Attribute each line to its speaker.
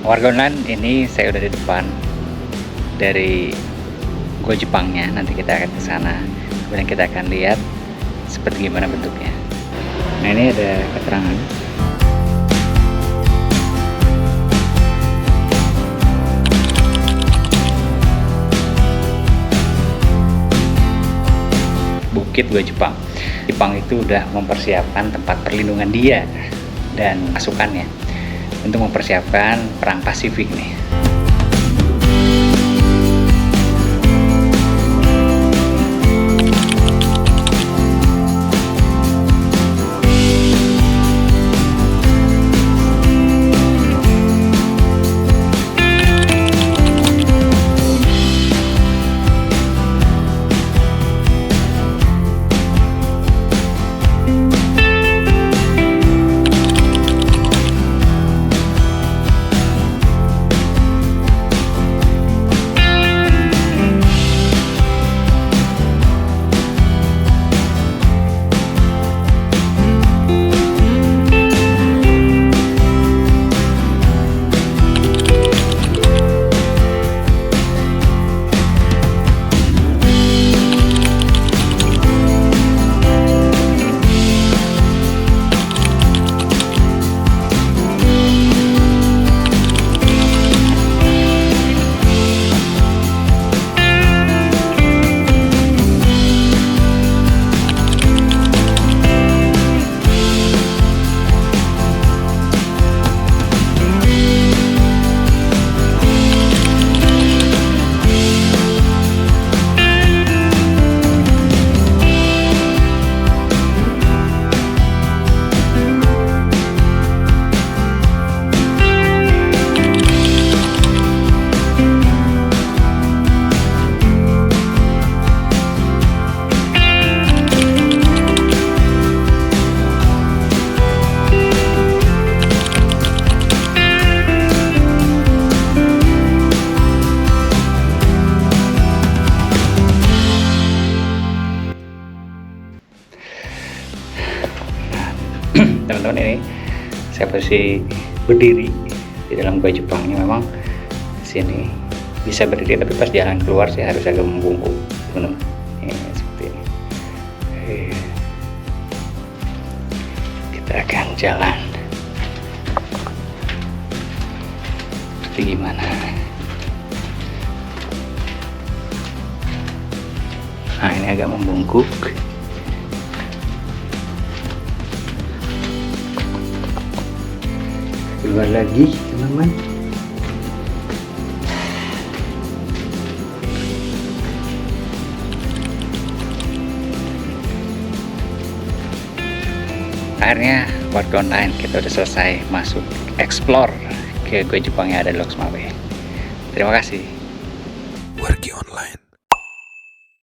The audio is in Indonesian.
Speaker 1: Warga online ini saya udah di depan dari Go Jepangnya. Nanti kita akan ke sana. Kemudian kita akan lihat seperti gimana bentuknya. Nah, ini ada keterangan. Bukit Go Jepang. Jepang itu udah mempersiapkan tempat perlindungan dia dan pasukannya untuk mempersiapkan perang Pasifik nih. Teman-teman, ini saya posisi berdiri di dalam Go Jepangnya. Memang di sini bisa berdiri, tapi pas jalan keluar saya harus agak membungkuk, teman-teman. Ini seperti ini. Kita akan jalan seperti gimana. Nah, ini agak membungkuk. Keluar lagi, teman-teman. Akhirnya warga online kita udah selesai masuk explore ke Go Jepang yang ada di Lok Sumawe. Terima kasih.
Speaker 2: Wargi online.